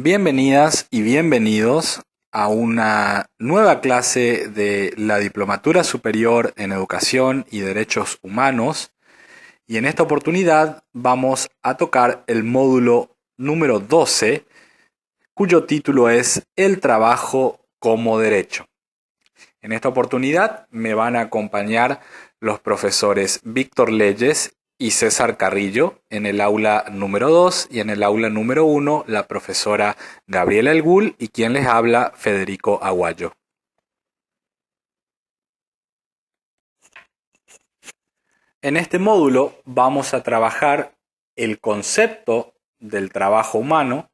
Bienvenidas y bienvenidos a una nueva clase de la Diplomatura Superior en Educación y Derechos Humanos. Y en esta oportunidad vamos a tocar el módulo número 12, cuyo título es El trabajo como derecho. En esta oportunidad me van a acompañar los profesores Víctor Leyes y César Carrillo en el aula número 2 y en el aula número 1 la profesora Gabriela Elgul y quien les habla Federico Aguayo. En este módulo vamos a trabajar el concepto del trabajo humano,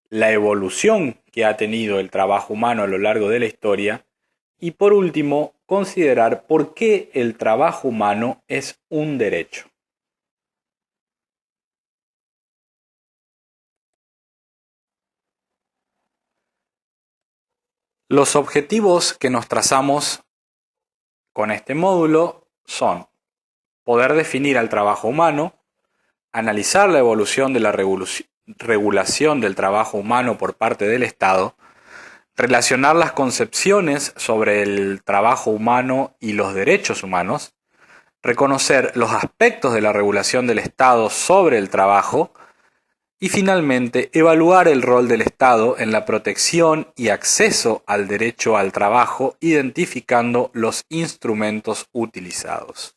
la evolución que ha tenido el trabajo humano a lo largo de la historia y por último considerar por qué el trabajo humano es un derecho. Los objetivos que nos trazamos con este módulo son poder definir al trabajo humano, analizar la evolución de la regulación del trabajo humano por parte del Estado, relacionar las concepciones sobre el trabajo humano y los derechos humanos, reconocer los aspectos de la regulación del Estado sobre el trabajo y finalmente evaluar el rol del Estado en la protección y acceso al derecho al trabajo, identificando los instrumentos utilizados.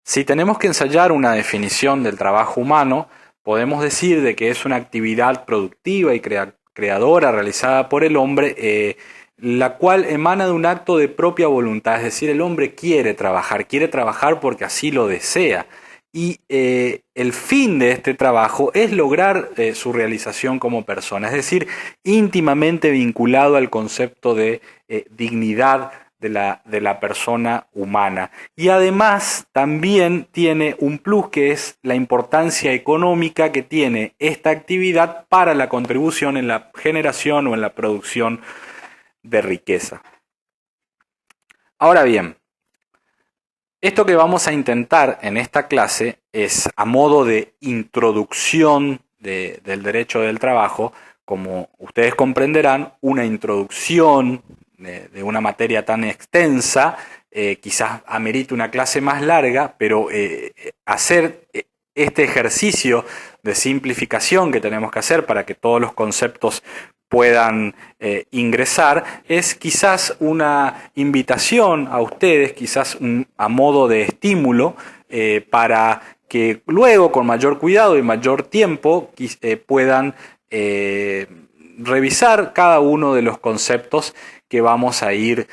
Si tenemos que ensayar una definición del trabajo humano, podemos decir de que es una actividad productiva y creadora realizada por el hombre, la cual emana de un acto de propia voluntad, es decir, el hombre quiere trabajar porque así lo desea. Y el fin de este trabajo es lograr su realización como persona, es decir, íntimamente vinculado al concepto de dignidad de la persona humana. Y además también tiene un plus que es la importancia económica que tiene esta actividad para la contribución en la generación o en la producción de riqueza. Ahora bien, esto que vamos a intentar en esta clase es a modo de introducción del derecho del trabajo. Como ustedes comprenderán, una introducción de una materia tan extensa quizás amerite una clase más larga, pero hacer este ejercicio de simplificación que tenemos que hacer para que todos los conceptos puedan ingresar, es quizás una invitación a ustedes, quizás a modo de estímulo para que luego con mayor cuidado y mayor tiempo puedan revisar cada uno de los conceptos que vamos a ir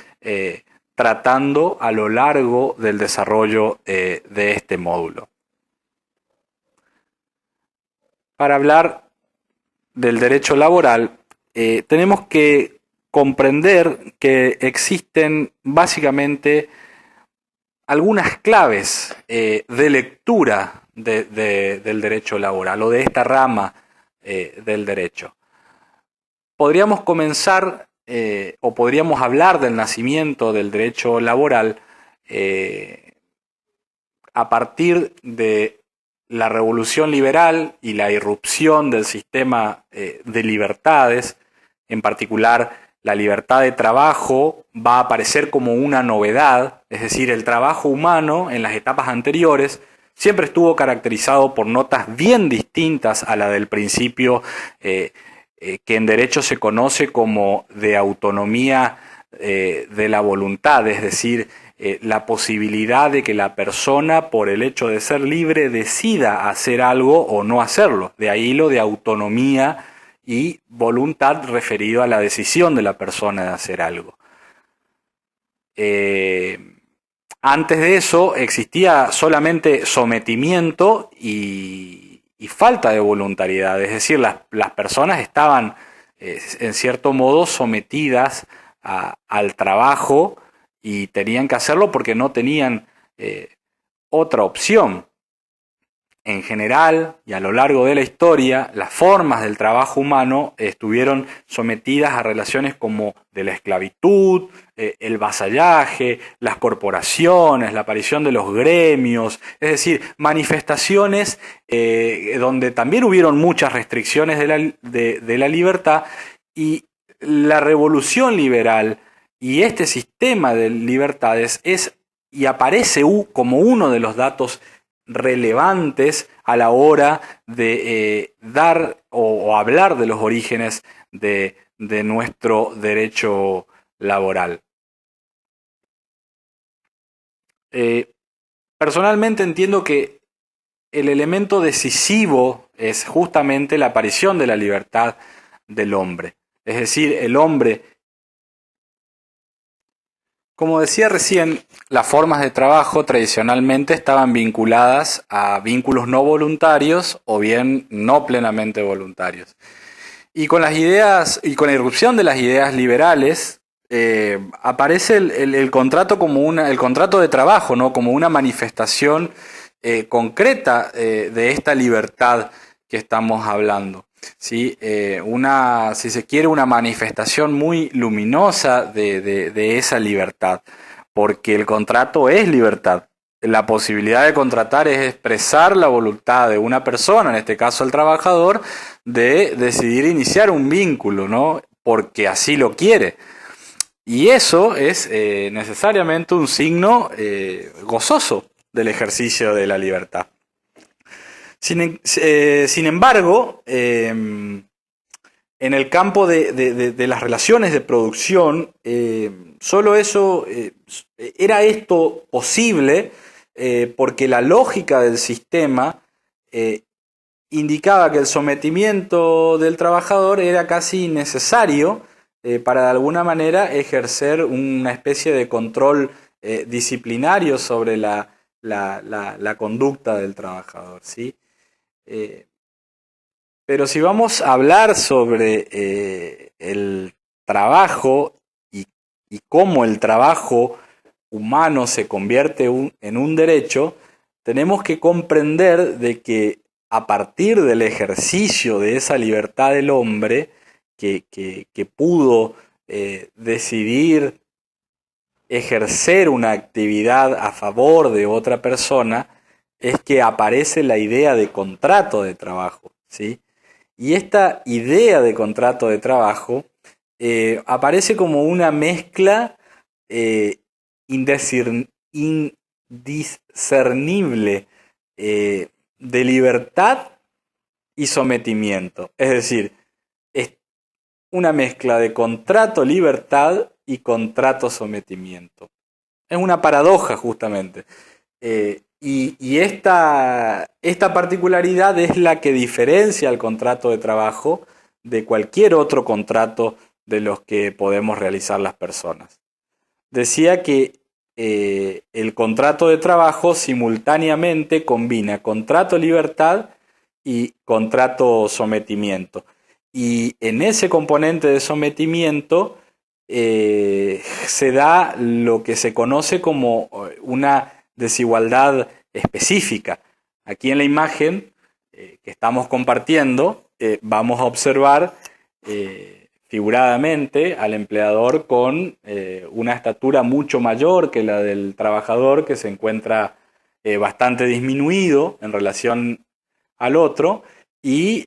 tratando a lo largo del desarrollo de este módulo. Para hablar del derecho laboral, tenemos que comprender que existen básicamente algunas claves de lectura del derecho laboral o de esta rama del derecho. Podríamos comenzar o podríamos hablar del nacimiento del derecho laboral a partir de la revolución liberal y la irrupción del sistema de libertades, en particular la libertad de trabajo va a aparecer como una novedad, es decir, el trabajo humano en las etapas anteriores siempre estuvo caracterizado por notas bien distintas a la del principio que en derecho se conoce como de autonomía de la voluntad, es decir, la posibilidad de que la persona, por el hecho de ser libre, decida hacer algo o no hacerlo. De ahí lo de autonomía y voluntad referido a la decisión de la persona de hacer algo. Antes de eso existía solamente sometimiento y falta de voluntariedad, es decir, las personas estaban en cierto modo sometidas al trabajo y tenían que hacerlo porque no tenían otra opción. en general y a lo largo de la historia, las formas del trabajo humano estuvieron sometidas a relaciones como de la esclavitud, el vasallaje, las corporaciones, la aparición de los gremios, es decir, manifestaciones donde también hubieron muchas restricciones de la libertad, y la revolución liberal y este sistema de libertades y aparece como uno de los datos relevantes a la hora de dar o hablar de los orígenes de nuestro derecho laboral. Personalmente entiendo que el elemento decisivo es justamente la aparición de la libertad del hombre. Es decir, el hombre, como decía recién, las formas de trabajo tradicionalmente estaban vinculadas a vínculos no voluntarios o bien no plenamente voluntarios. Y con las ideas y con la irrupción de las ideas liberales, aparece el contrato como el contrato de trabajo, ¿no? Como una manifestación concreta de esta libertad que estamos hablando. ¿Sí? Si se quiere, una manifestación muy luminosa de esa libertad, porque el contrato es libertad. La posibilidad de contratar es expresar la voluntad de una persona, en este caso el trabajador, de decidir iniciar un vínculo, ¿no? Porque así lo quiere. Y eso es necesariamente un signo gozoso del ejercicio de la libertad. Sin embargo, en el campo de las relaciones de producción, solo eso, era esto posible porque la lógica del sistema indicaba que el sometimiento del trabajador era casi necesario para de alguna manera ejercer una especie de control disciplinario sobre la conducta del trabajador, ¿sí? Pero si vamos a hablar sobre el trabajo y cómo el trabajo humano se convierte en un derecho, tenemos que comprender de que a partir del ejercicio de esa libertad del hombre, que pudo decidir ejercer una actividad a favor de otra persona, es que aparece la idea de contrato de trabajo, ¿sí? Y esta idea de contrato de trabajo aparece como una mezcla eh, indiscernible de libertad y sometimiento. Es decir, es una mezcla de contrato libertad y contrato sometimiento. Es una paradoja justamente. Y esta particularidad es la que diferencia el contrato de trabajo de cualquier otro contrato de los que podemos realizar las personas. Decía que el contrato de trabajo simultáneamente combina contrato libertad y contrato sometimiento. Y en ese componente de sometimiento se da lo que se conoce como una desigualdad específica. Aquí en la imagen que estamos compartiendo vamos a observar figuradamente al empleador con una estatura mucho mayor que la del trabajador, que se encuentra bastante disminuido en relación al otro, y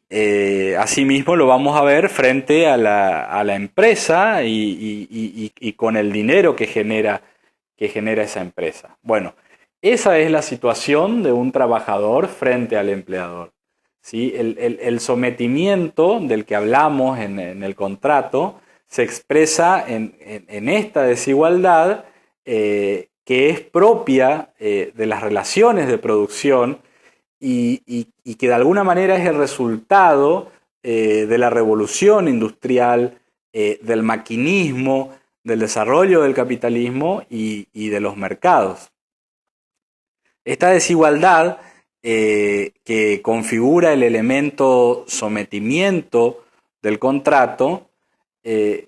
asimismo lo vamos a ver frente a la empresa y con el dinero que genera esa empresa. Bueno, esa es la situación de un trabajador frente al empleador. ¿Sí? El sometimiento del que hablamos en el contrato se expresa en esta desigualdad que es propia de las relaciones de producción y que de alguna manera es el resultado de la revolución industrial, del maquinismo, del desarrollo del capitalismo y de los mercados. Esta desigualdad que configura el elemento sometimiento del contrato, que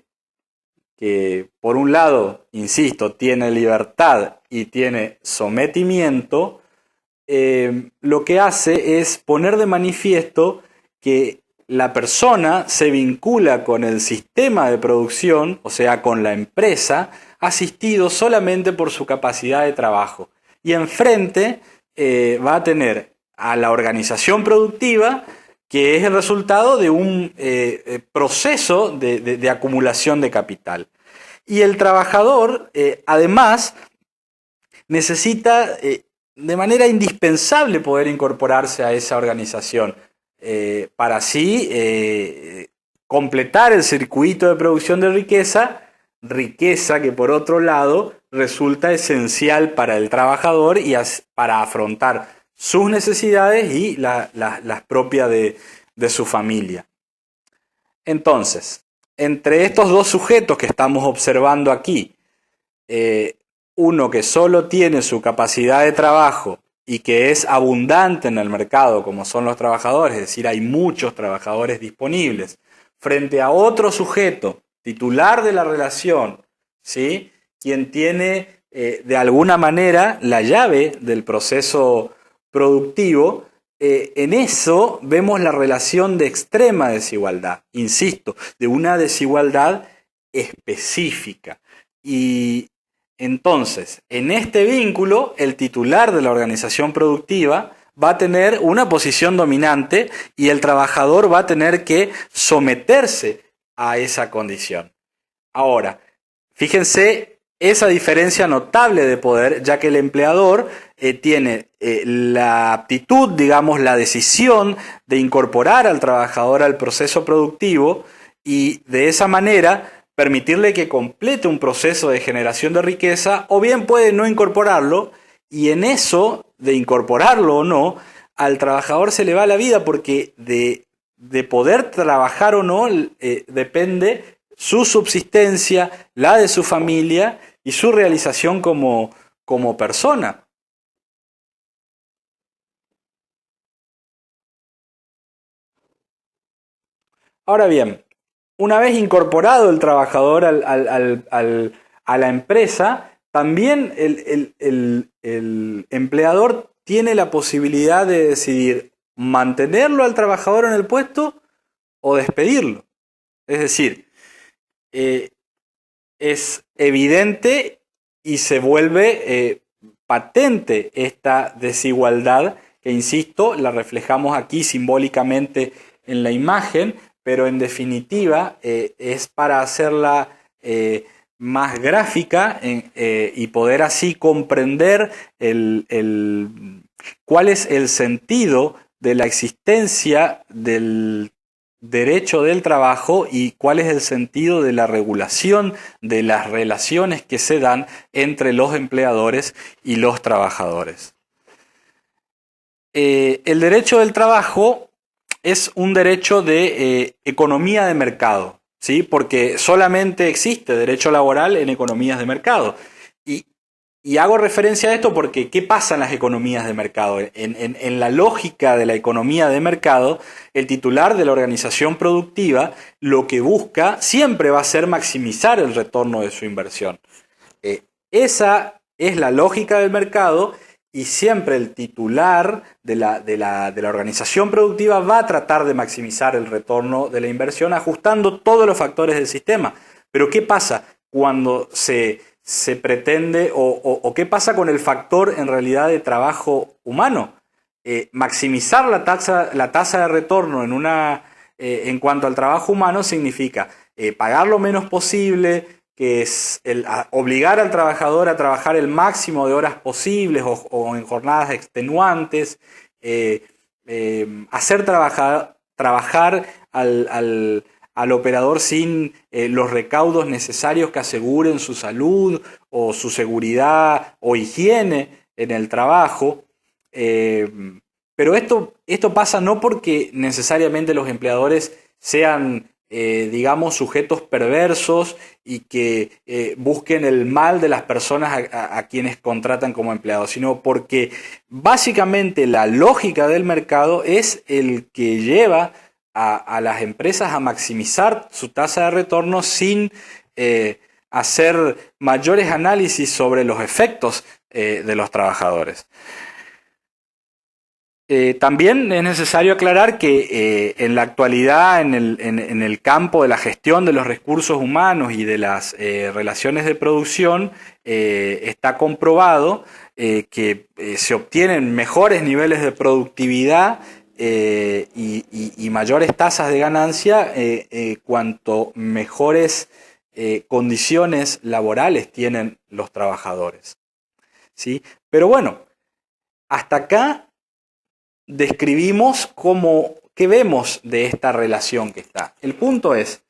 por un lado, insisto, tiene libertad y tiene sometimiento, lo que hace es poner de manifiesto que la persona se vincula con el sistema de producción, o sea, con la empresa, asistido solamente por su capacidad de trabajo. Y enfrente va a tener a la organización productiva, que es el resultado de un proceso de acumulación de capital. Y el trabajador, además, necesita de manera indispensable poder incorporarse a esa organización para así completar el circuito de producción de riqueza, riqueza que por otro lado resulta esencial para el trabajador y para afrontar sus necesidades y las propias de su familia. Entonces, entre estos dos sujetos que estamos observando aquí, uno que solo tiene su capacidad de trabajo y que es abundante en el mercado, como son los trabajadores, es decir, hay muchos trabajadores disponibles, frente a otro sujeto, titular de la relación, ¿sí?, quien tiene de alguna manera la llave del proceso productivo, en eso vemos la relación de extrema desigualdad, insisto, de una desigualdad específica. Y entonces, en este vínculo, el titular de la organización productiva va a tener una posición dominante y el trabajador va a tener que someterse a esa condición. Ahora, fíjense esa diferencia notable de poder, ya que el empleador tiene la aptitud, digamos, la decisión de incorporar al trabajador al proceso productivo y de esa manera permitirle que complete un proceso de generación de riqueza, o bien puede no incorporarlo, y en eso de incorporarlo o no, al trabajador se le va la vida, porque de poder trabajar o no depende su subsistencia, la de su familia y su realización como persona. Ahora bien, una vez incorporado el trabajador a la empresa, también el empleador tiene la posibilidad de decidir mantenerlo al trabajador en el puesto o despedirlo. Es decir, es evidente y se vuelve patente esta desigualdad que, insisto, la reflejamos aquí simbólicamente en la imagen, pero en definitiva es para hacerla más gráfica y poder así comprender cuál es el sentido de la existencia del derecho del trabajo y cuál es el sentido de la regulación de las relaciones que se dan entre los empleadores y los trabajadores. El derecho del trabajo es un derecho de economía de mercado, ¿sí? Porque solamente existe derecho laboral en economías de mercado. Y hago referencia a esto porque ¿qué pasa en las economías de mercado? En la lógica de la economía de mercado, el titular de la organización productiva lo que busca siempre va a ser maximizar el retorno de su inversión. Esa es la lógica del mercado y siempre el titular de la organización productiva va a tratar de maximizar el retorno de la inversión ajustando todos los factores del sistema. Pero ¿qué pasa cuando se pretende o qué pasa con el factor en realidad de trabajo humano? Maximizar la tasa de retorno en cuanto al trabajo humano significa pagar lo menos posible, que es obligar al trabajador a trabajar el máximo de horas posibles o en jornadas extenuantes, hacer trabajar al operador sin los recaudos necesarios que aseguren su salud o su seguridad o higiene en el trabajo. Pero esto pasa no porque necesariamente los empleadores sean, digamos, sujetos perversos y que busquen el mal de las personas a quienes contratan como empleados, sino porque básicamente la lógica del mercado es el que lleva a las empresas a maximizar su tasa de retorno sin hacer mayores análisis sobre los efectos de los trabajadores. También es necesario aclarar que en la actualidad, en el campo de la gestión de los recursos humanos y de las relaciones de producción, está comprobado que se obtienen mejores niveles de productividad y mayores tasas de ganancia cuanto mejores condiciones laborales tienen los trabajadores, ¿sí? Pero bueno, hasta acá describimos qué vemos de esta relación que está. El punto es,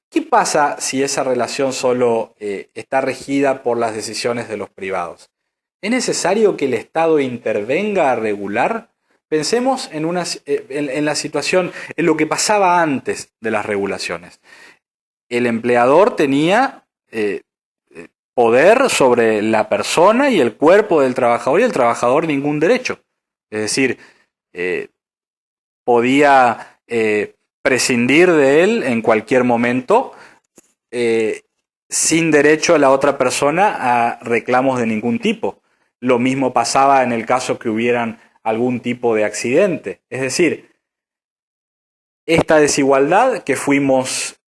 ¿qué pasa si esa relación solo está regida por las decisiones de los privados? ¿Es necesario que el Estado intervenga a regular? Pensemos en la situación, en lo que pasaba antes de las regulaciones. El empleador tenía poder sobre la persona y el cuerpo del trabajador, y el trabajador ningún derecho. Es decir, eh, podía prescindir de él en cualquier momento eh, sin derecho a la otra persona a reclamos de ningún tipo. Lo mismo pasaba en el caso que hubieran algún tipo de accidente. Es decir, esta desigualdad que fuimos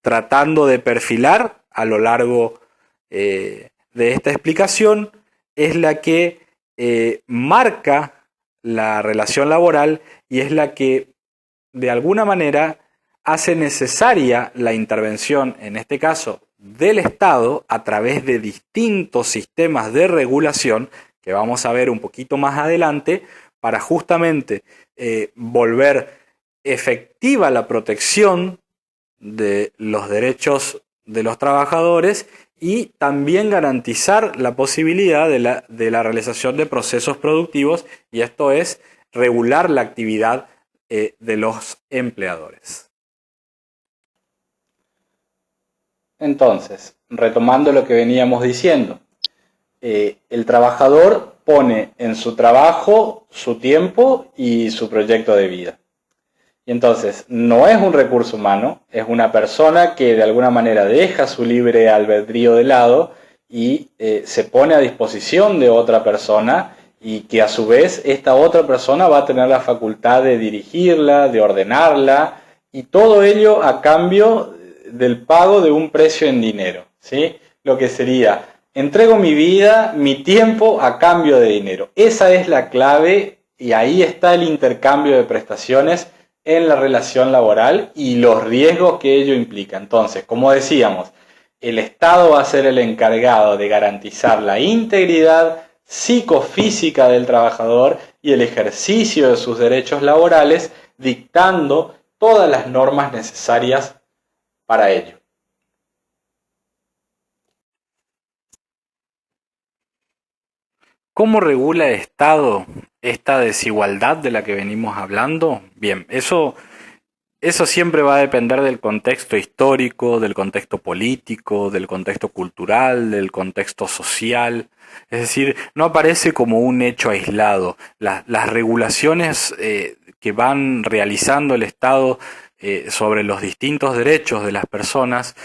tratando de perfilar a lo largo de esta explicación es la que marca la relación laboral y es la que de alguna manera hace necesaria la intervención, en este caso, del Estado a través de distintos sistemas de regulación que vamos a ver un poquito más adelante para justamente volver efectiva la protección de los derechos de los trabajadores y también garantizar la posibilidad de la realización de procesos productivos, y esto es regular la actividad de los empleadores. Entonces, retomando lo que veníamos diciendo, el trabajador pone en su trabajo su tiempo y su proyecto de vida. Y entonces, no es un recurso humano, es una persona que de alguna manera deja su libre albedrío de lado y se pone a disposición de otra persona, y que a su vez esta otra persona va a tener la facultad de dirigirla, de ordenarla, y todo ello a cambio del pago de un precio en dinero, ¿sí? Lo que sería, entrego mi vida, mi tiempo a cambio de dinero. Esa es la clave y ahí está el intercambio de prestaciones en la relación laboral y los riesgos que ello implica. Entonces, como decíamos, el Estado va a ser el encargado de garantizar la integridad psicofísica del trabajador y el ejercicio de sus derechos laborales, dictando todas las normas necesarias para ello. ¿Cómo regula el Estado esta desigualdad de la que venimos hablando? Bien, eso siempre va a depender del contexto histórico, del contexto político, del contexto cultural, del contexto social. Es decir, no aparece como un hecho aislado. Las regulaciones que van realizando el Estado sobre los distintos derechos de las personas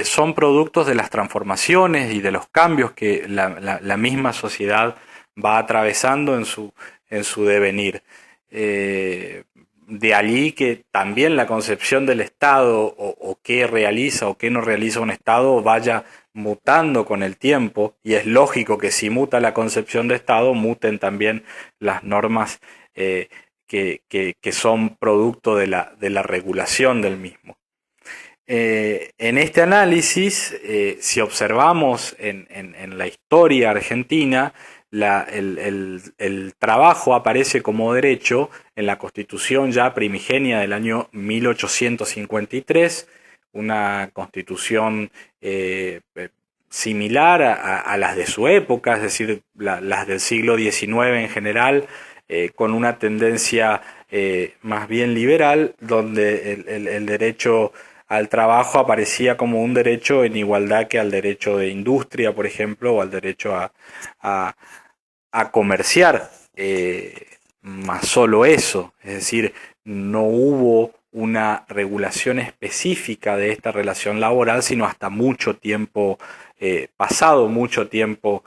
son productos de las transformaciones y de los cambios que la misma sociedad va atravesando en su devenir. De allí que también la concepción del Estado o qué realiza o qué no realiza un Estado vaya mutando con el tiempo, y es lógico que si muta la concepción de Estado, muten también las normas que son producto de la regulación del mismo. En este análisis, si observamos en la historia argentina, el trabajo aparece como derecho en la Constitución ya primigenia del año 1853, una constitución similar a las de su época, es decir, las del siglo XIX en general, con una tendencia más bien liberal, donde el derecho al trabajo aparecía como un derecho en igualdad que al derecho de industria, por ejemplo, o al derecho a, a comerciar, más solo eso, es decir, no hubo una regulación específica de esta relación laboral, sino hasta mucho tiempo, pasado mucho tiempo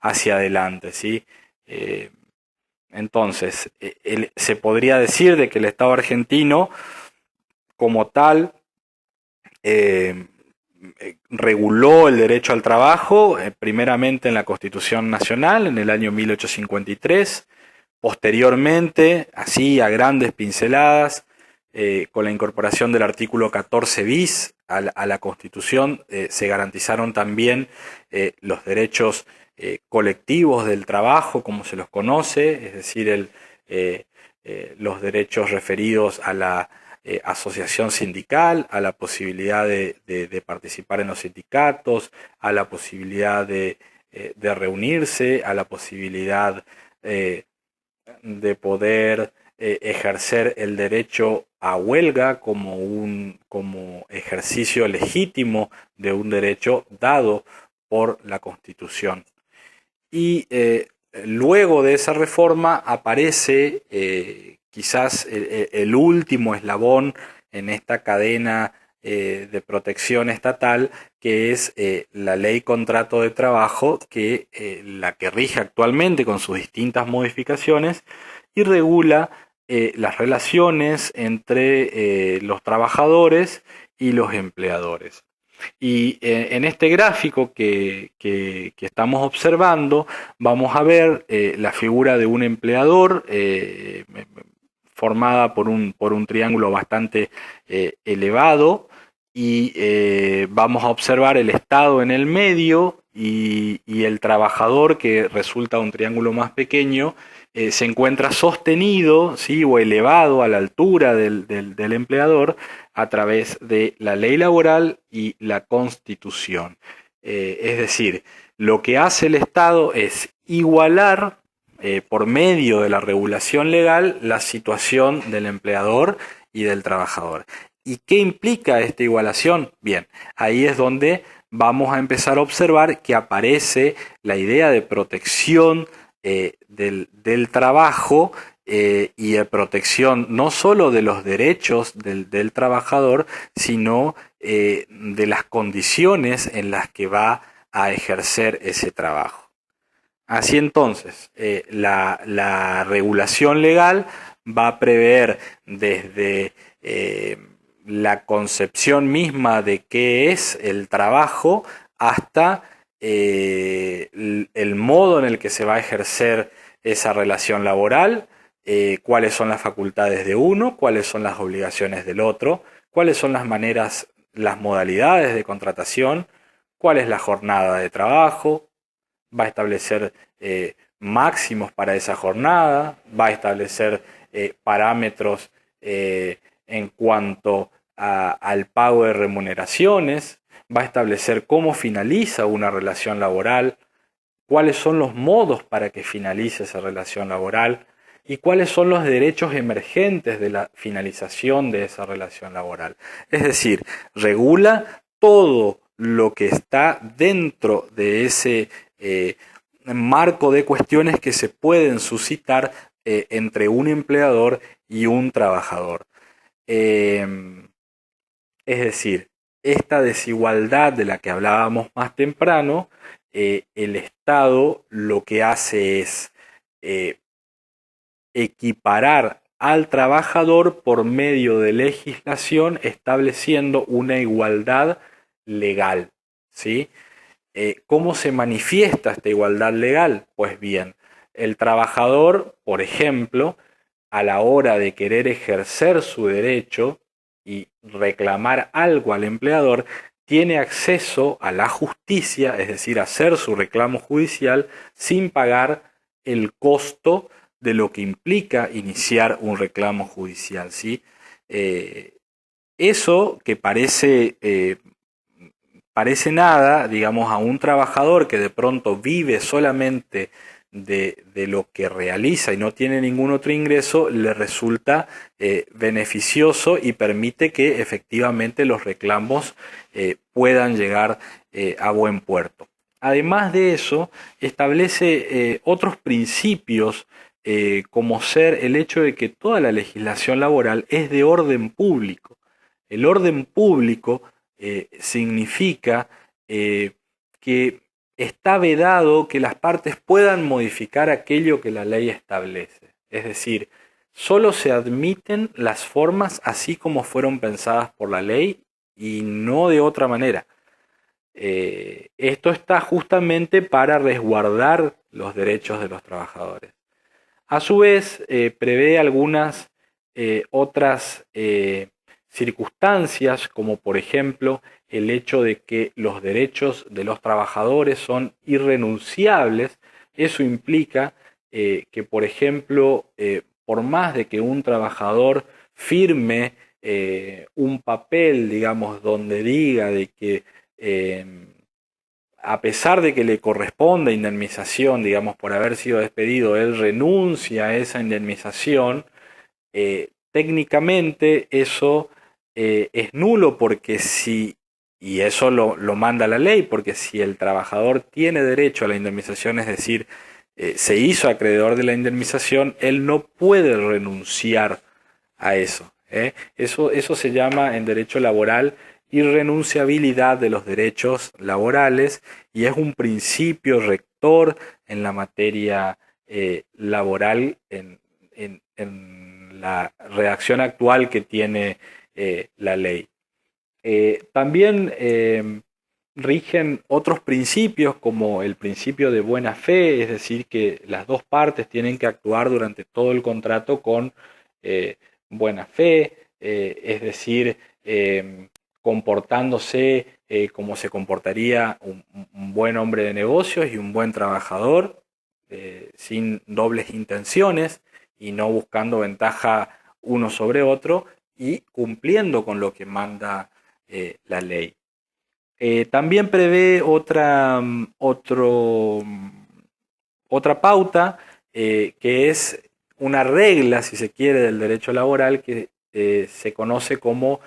hacia adelante, ¿sí? Eh, Entonces, se podría decir de que el Estado argentino, como tal, eh, reguló el derecho al trabajo, primeramente en la Constitución Nacional, en el año 1853, posteriormente, así a grandes pinceladas, con la incorporación del artículo 14 bis a la Constitución, se garantizaron también los derechos colectivos del trabajo, como se los conoce, es decir, los derechos referidos a la asociación sindical, a la posibilidad de participar en los sindicatos, a la posibilidad de reunirse, a la posibilidad eh, de poder ejercer el derecho a huelga como ejercicio legítimo de un derecho dado por la Constitución. Y luego de esa reforma aparece quizás el último eslabón en esta cadena de protección estatal, que es la ley contrato de trabajo, la que rige actualmente con sus distintas modificaciones y regula las relaciones entre los trabajadores y los empleadores. Y en este gráfico que estamos observando, vamos a ver la figura de un empleador formada por un triángulo bastante elevado y vamos a observar el Estado en el medio y el trabajador, que resulta un triángulo más pequeño, se encuentra sostenido, ¿sí?, o elevado a la altura del empleador a través de la ley laboral y la Constitución. Es decir, lo que hace el Estado es igualar por medio de la regulación legal la situación del empleador y del trabajador. ¿Y qué implica esta igualación? Bien, ahí es donde vamos a empezar a observar que aparece la idea de protección del trabajo y de protección no solo de los derechos del trabajador, sino de las condiciones en las que va a ejercer ese trabajo. Así entonces, la regulación legal va a prever desde la concepción misma de qué es el trabajo hasta el modo en el que se va a ejercer esa relación laboral, cuáles son las facultades de uno, cuáles son las obligaciones del otro, cuáles son las maneras, las modalidades de contratación, cuál es la jornada de trabajo, va a establecer máximos para esa jornada, va a establecer parámetros en cuanto al pago de remuneraciones, va a establecer cómo finaliza una relación laboral, cuáles son los modos para que finalice esa relación laboral y cuáles son los derechos emergentes de la finalización de esa relación laboral. Es decir, regula todo lo que está dentro de ese marco de cuestiones que se pueden suscitar entre un empleador y un trabajador. Es decir, esta desigualdad de la que hablábamos más temprano, el Estado lo que hace es eh, equiparar al trabajador por medio de legislación, estableciendo una igualdad legal, ¿sí? ¿Cómo se manifiesta esta igualdad legal? Pues bien, el trabajador, por ejemplo, a la hora de querer ejercer su derecho y reclamar algo al empleador, tiene acceso a la justicia, es decir, hacer su reclamo judicial sin pagar el costo de lo que implica iniciar un reclamo judicial, ¿sí? Eh, Eso que parece nada, digamos, a un trabajador que de pronto vive solamente de lo que realiza y no tiene ningún otro ingreso, le resulta beneficioso y permite que efectivamente los reclamos puedan llegar a buen puerto. Además de eso, establece otros principios como ser el hecho de que toda la legislación laboral es de orden público. El orden público significa que está vedado que las partes puedan modificar aquello que la ley establece. Es decir, solo se admiten las formas así como fueron pensadas por la ley y no de otra manera. Esto está justamente para resguardar los derechos de los trabajadores. A su vez, prevé algunas otras circunstancias, como por ejemplo el hecho de que los derechos de los trabajadores son irrenunciables. Eso implica que, por ejemplo, por más de que un trabajador firme un papel, digamos, donde diga de que a pesar de que le corresponde indemnización, digamos, por haber sido despedido, él renuncia a esa indemnización, técnicamente eso es nulo porque si, y eso lo manda la ley, porque si el trabajador tiene derecho a la indemnización, es decir, se hizo acreedor de la indemnización, él no puede renunciar a eso. Eso se llama en derecho laboral irrenunciabilidad de los derechos laborales y es un principio rector en la materia laboral en la redacción actual que tiene la ley. También rigen otros principios como el principio de buena fe, es decir, que las dos partes tienen que actuar durante todo el contrato con eh, buena fe, es decir, comportándose como se comportaría un buen hombre de negocios y un buen trabajador, sin dobles intenciones y no buscando ventaja uno sobre otro y cumpliendo con lo que manda la ley. También prevé otra pauta que es una regla, si se quiere, del derecho laboral que se conoce como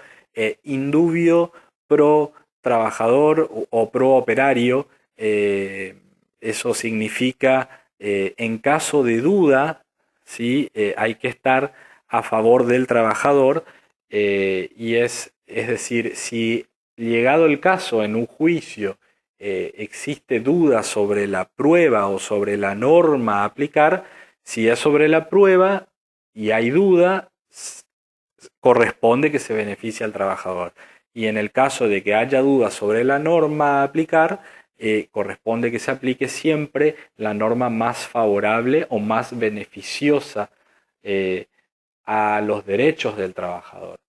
indubio pro trabajador o pro operario. Eso significa, en caso de duda, ¿sí? Hay que estar a favor del trabajador y es decir, si llegado el caso en un juicio existe duda sobre la prueba o sobre la norma a aplicar, si es sobre la prueba y hay duda, corresponde que se beneficie al trabajador. Y en el caso de que haya duda sobre la norma a aplicar, corresponde que se aplique siempre la norma más favorable o más beneficiosa eh, a los derechos del trabajador.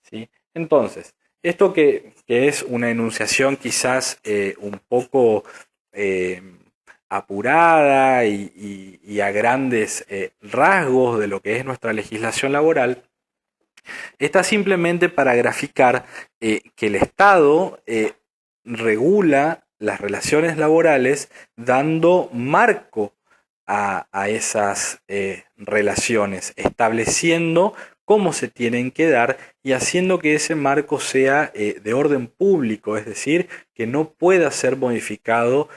¿Sí? Entonces, esto que es una enunciación quizás un poco eh, apurada y a grandes rasgos de lo que es nuestra legislación laboral, está simplemente para graficar que el Estado regula las relaciones laborales dando marco a esas relaciones, estableciendo cómo se tienen que dar y haciendo que ese marco sea de orden público, es decir, que no pueda ser modificado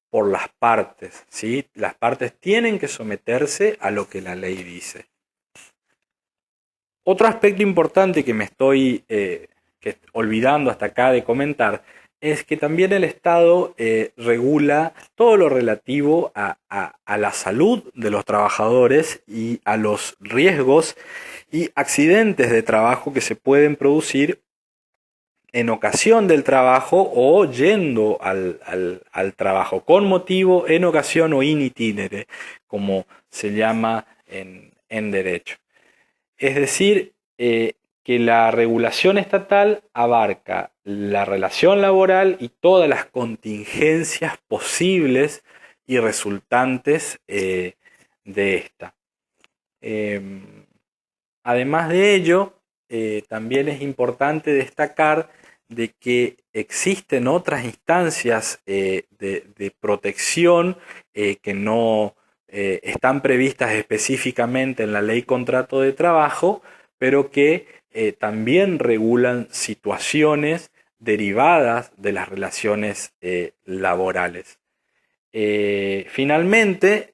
por las partes, ¿sí? Las partes tienen que someterse a lo que la ley dice. Otro aspecto importante que me estoy olvidando hasta acá de comentar es que también el Estado regula todo lo relativo a la salud de los trabajadores y a los riesgos y accidentes de trabajo que se pueden producir en ocasión del trabajo o yendo al trabajo, con motivo, en ocasión o in itinere, como se llama en derecho. Es decir, que la regulación estatal abarca la relación laboral y todas las contingencias posibles y resultantes de esta. Además de ello, también es importante destacar de que existen otras instancias de protección que no están previstas específicamente en la ley contrato de trabajo, pero que también regulan situaciones derivadas de las relaciones laborales. Finalmente,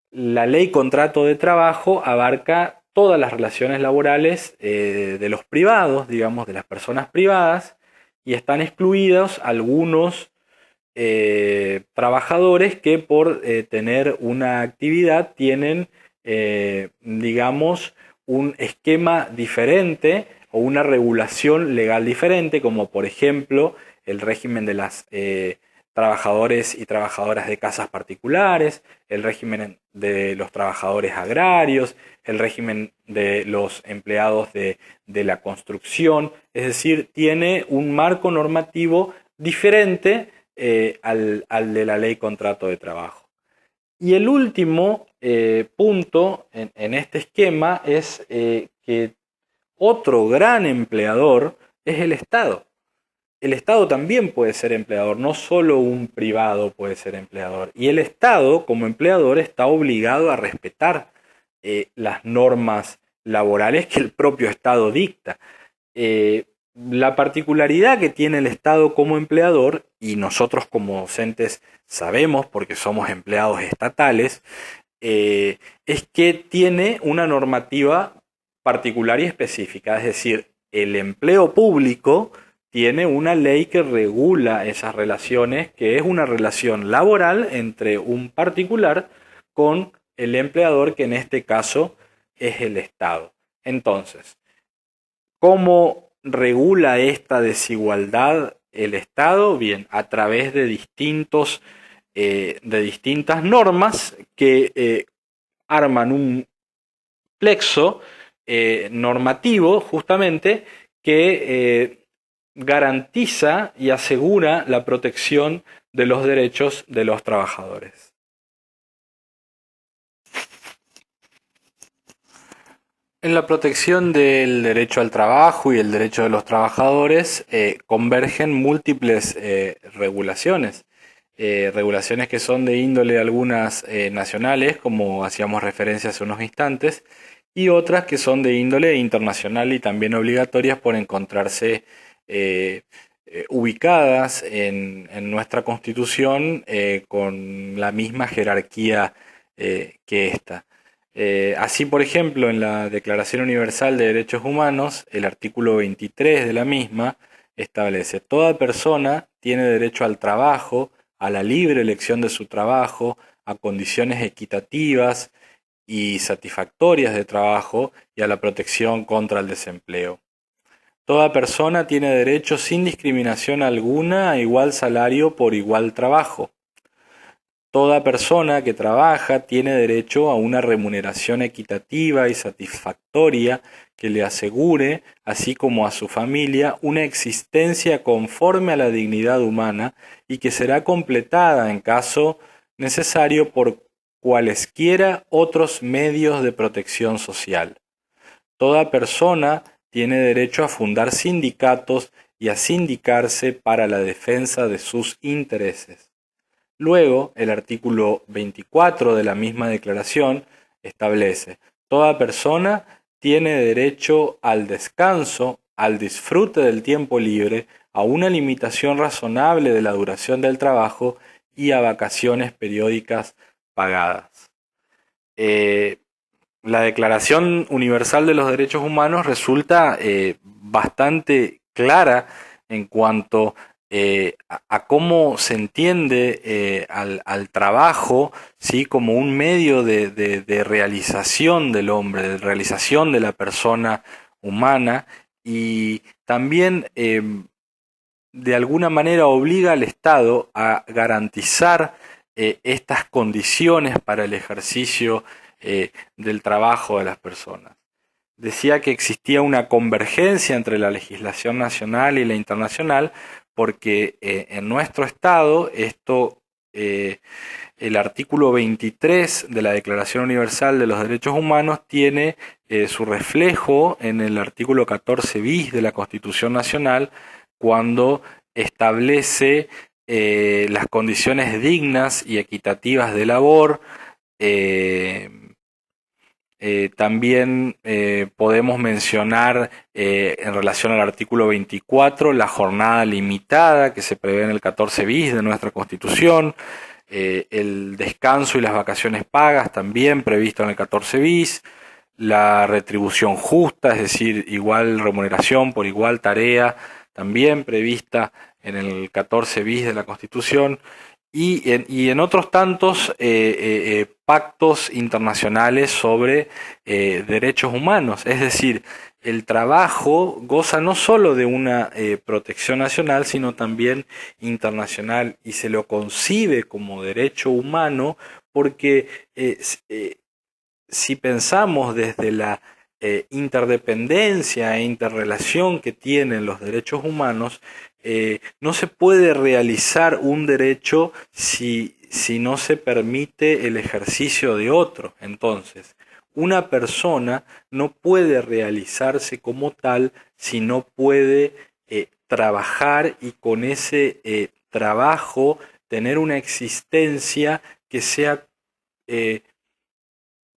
la ley contrato de trabajo abarca todas las relaciones laborales de los privados, digamos, de las personas privadas, y están excluidos algunos trabajadores que por tener una actividad tienen, digamos, un esquema diferente o una regulación legal diferente, como por ejemplo el régimen de las trabajadores y trabajadoras de casas particulares, el régimen de los trabajadores agrarios, el régimen de los empleados de la construcción, es decir, tiene un marco normativo diferente al de la ley contrato de trabajo. Y el último punto en este esquema es que otro gran empleador es el Estado. El Estado también puede ser empleador, no solo un privado puede ser empleador. Y el Estado, como empleador, está obligado a respetar las normas laborales que el propio Estado dicta. La particularidad que tiene el Estado como empleador, y nosotros como docentes sabemos porque somos empleados estatales, es que tiene una normativa particular y específica, es decir, el empleo público tiene una ley que regula esas relaciones, que es una relación laboral entre un particular con el empleador, que en este caso es el Estado. Entonces, ¿cómo regula esta desigualdad el Estado? Bien, a través de distintas normas que arman un plexo normativo justamente que garantiza y asegura la protección de los derechos de los trabajadores. En la protección del derecho al trabajo y el derecho de los trabajadores convergen múltiples regulaciones. Regulaciones que son de índole algunas nacionales, como hacíamos referencia hace unos instantes, y otras que son de índole internacional y también obligatorias por encontrarse ubicadas en nuestra Constitución con la misma jerarquía que esta. Así, por ejemplo, en la Declaración Universal de Derechos Humanos, el artículo 23 de la misma establece: toda persona tiene derecho al trabajo, a la libre elección de su trabajo, a condiciones equitativas y satisfactorias de trabajo y a la protección contra el desempleo. Toda persona tiene derecho sin discriminación alguna a igual salario por igual trabajo. Toda persona que trabaja tiene derecho a una remuneración equitativa y satisfactoria que le asegure, así como a su familia, una existencia conforme a la dignidad humana y que será completada en caso necesario por cualesquiera otros medios de protección social. Toda persona tiene derecho a fundar sindicatos y a sindicarse para la defensa de sus intereses. Luego, el artículo 24 de la misma declaración establece: toda persona tiene derecho al descanso, al disfrute del tiempo libre, a una limitación razonable de la duración del trabajo y a vacaciones periódicas pagadas. La Declaración Universal de los Derechos Humanos resulta bastante clara en cuanto a cómo se entiende al trabajo, ¿sí?, como un medio de realización del hombre, de realización de la persona humana, y también de alguna manera obliga al Estado a garantizar estas condiciones para el ejercicio del trabajo de las personas. Decía que existía una convergencia entre la legislación nacional y la internacional, porque en nuestro Estado el artículo 23 de la Declaración Universal de los Derechos Humanos tiene su reflejo en el artículo 14 bis de la Constitución Nacional, cuando establece las condiciones dignas y equitativas de labor. También podemos mencionar en relación al artículo 24 la jornada limitada que se prevé en el 14 bis de nuestra Constitución, el descanso y las vacaciones pagas también previsto en el 14 bis, la retribución justa, es decir, igual remuneración por igual tarea, también prevista en el 14 bis de la Constitución y en otros tantos pactos internacionales sobre derechos humanos. Es decir, el trabajo goza no solo de una protección nacional, sino también internacional y se lo concibe como derecho humano porque si pensamos desde la interdependencia e interrelación que tienen los derechos humanos, no se puede realizar un derecho si no se permite el ejercicio de otro. Entonces, una persona no puede realizarse como tal si no puede trabajar y con ese trabajo tener una existencia que sea eh,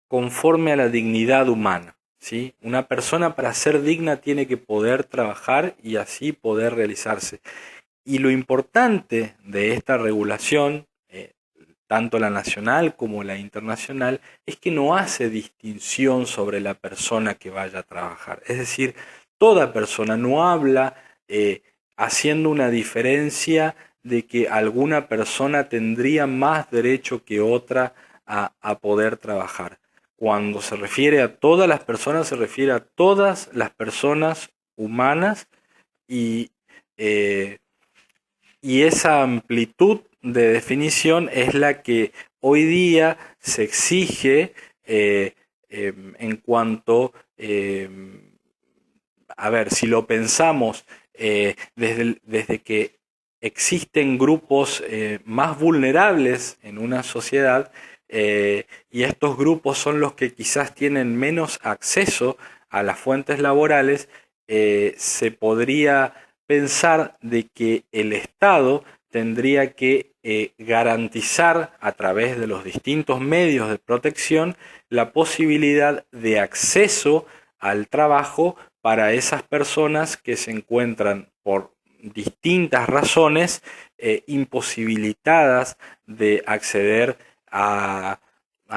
conforme a la dignidad humana. ¿Sí? Una persona para ser digna tiene que poder trabajar y así poder realizarse. Y lo importante de esta regulación, tanto la nacional como la internacional, es que no hace distinción sobre la persona que vaya a trabajar. Es decir, toda persona no habla haciendo una diferencia de que alguna persona tendría más derecho que otra a poder trabajar. Cuando se refiere a todas las personas, se refiere a todas las personas humanas y eh, y esa amplitud de definición es la que hoy día se exige en cuanto, a ver, si lo pensamos desde que existen grupos más vulnerables en una sociedad y estos grupos son los que quizás tienen menos acceso a las fuentes laborales, se podría pensar de que el Estado tendría que garantizar a través de los distintos medios de protección la posibilidad de acceso al trabajo para esas personas que se encuentran por distintas razones imposibilitadas de acceder a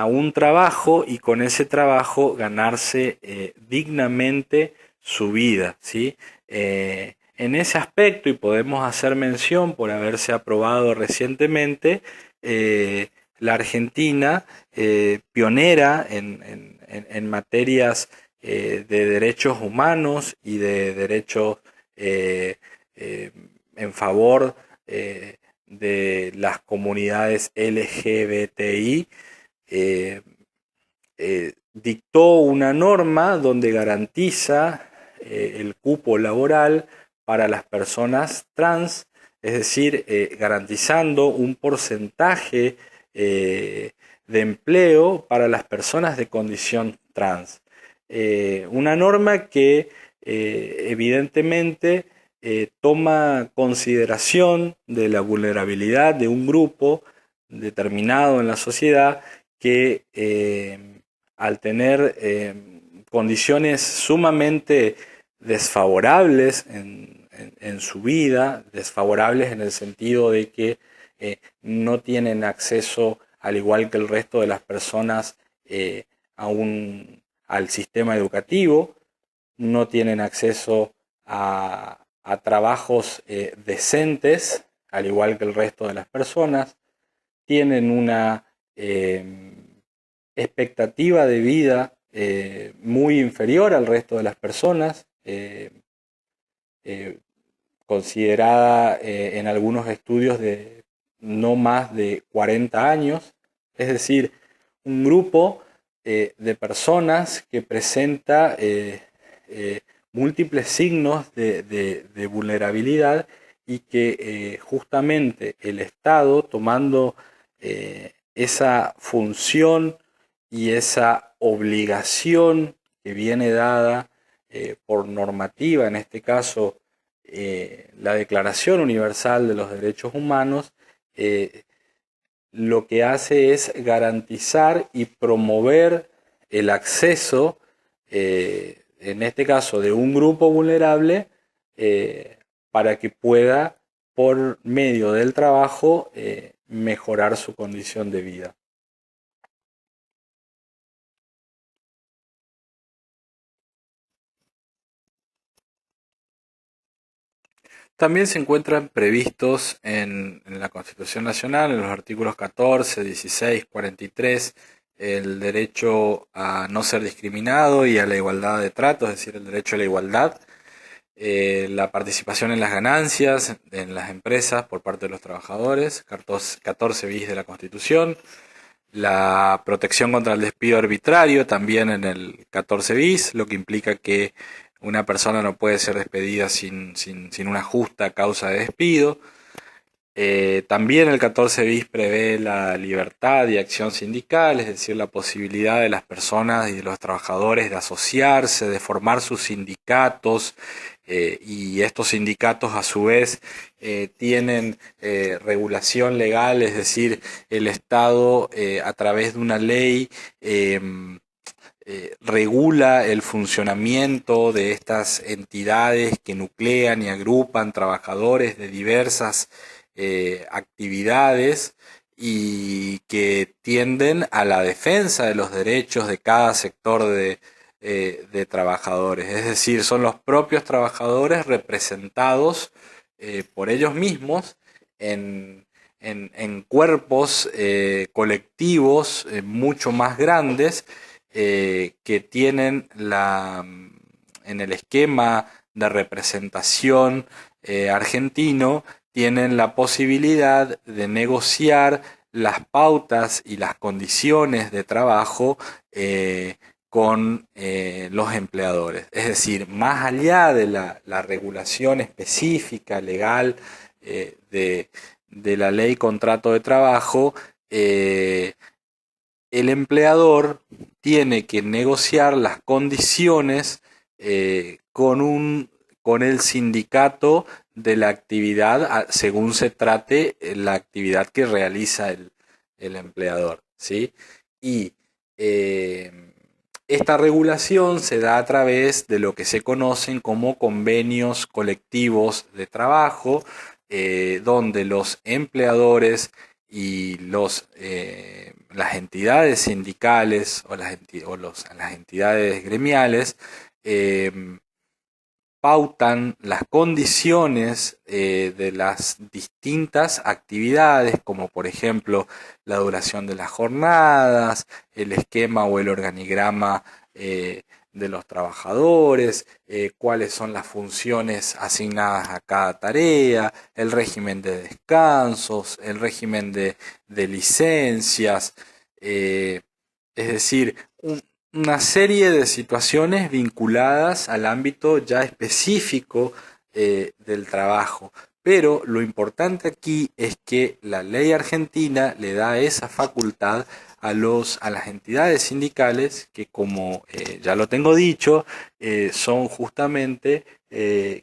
un trabajo y con ese trabajo ganarse dignamente su vida, ¿sí? En ese aspecto, y podemos hacer mención por haberse aprobado recientemente, la Argentina, pionera en materias de derechos humanos y de derechos eh, eh, en favor de las comunidades LGBTI, eh, dictó una norma donde garantiza el cupo laboral para las personas trans, es decir, garantizando un porcentaje de empleo para las personas de condición trans. Una norma que evidentemente toma consideración de la vulnerabilidad de un grupo determinado en la sociedad que al tener condiciones sumamente desfavorables en su vida, desfavorables en el sentido de que no tienen acceso, al igual que el resto de las personas, al sistema educativo, no tienen acceso a trabajos decentes, al igual que el resto de las personas, tienen una expectativa de vida muy inferior al resto de las personas, eh, considerada en algunos estudios de no más de 40 años, es decir, un grupo de personas que presenta eh, múltiples signos de vulnerabilidad y que justamente el Estado, tomando esa función y esa obligación que viene dada por normativa, en este caso la Declaración Universal de los Derechos Humanos, eh, lo que hace es garantizar y promover el acceso, en este caso de un grupo vulnerable, para que pueda, por medio del trabajo, mejorar su condición de vida. También se encuentran previstos en la Constitución Nacional, en los artículos 14, 16, 43, el derecho a no ser discriminado y a la igualdad de trato, es decir, el derecho a la igualdad, la participación en las ganancias en las empresas por parte de los trabajadores, 14 bis de la Constitución, la protección contra el despido arbitrario también en el 14 bis, lo que implica que una persona no puede ser despedida sin una justa causa de despido. También el 14 bis prevé la libertad y acción sindical, es decir, la posibilidad de las personas y de los trabajadores de asociarse, de formar sus sindicatos, y estos sindicatos a su vez tienen regulación legal, es decir, el Estado a través de una ley regula el funcionamiento de estas entidades que nuclean y agrupan trabajadores de diversas actividades y que tienden a la defensa de los derechos de cada sector de trabajadores. Es decir, son los propios trabajadores representados por ellos mismos en cuerpos colectivos mucho más grandes que tienen en el esquema de representación argentino, tienen la posibilidad de negociar las pautas y las condiciones de trabajo con los empleadores. Es decir, más allá de la regulación específica, legal, de la ley contrato de trabajo, el empleador tiene que negociar las condiciones con el sindicato de la actividad según se trate la actividad que realiza el empleador, ¿sí? Y esta regulación se da a través de lo que se conocen como convenios colectivos de trabajo, donde los empleadores y las entidades sindicales o las entidades gremiales pautan las condiciones de las distintas actividades, como por ejemplo la duración de las jornadas, el esquema o el organigrama de los trabajadores, cuáles son las funciones asignadas a cada tarea, el régimen de descansos, el régimen de licencias, es decir, una serie de situaciones vinculadas al ámbito ya específico del trabajo. Pero lo importante aquí es que la ley argentina le da esa facultad a las entidades sindicales que, como ya lo tengo dicho, son justamente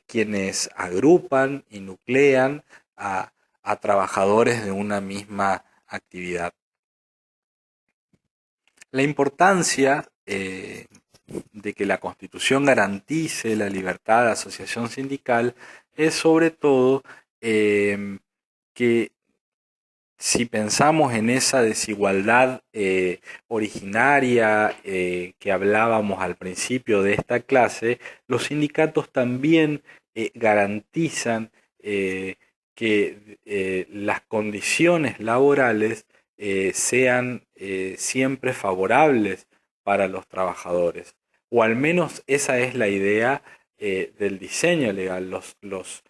quienes agrupan y nuclean a trabajadores de una misma actividad. La importancia de que la Constitución garantice la libertad de asociación sindical es sobre todo que si pensamos en esa desigualdad originaria que hablábamos al principio de esta clase, los sindicatos también garantizan que las condiciones laborales sean siempre favorables para los trabajadores. O al menos esa es la idea del diseño legal. Los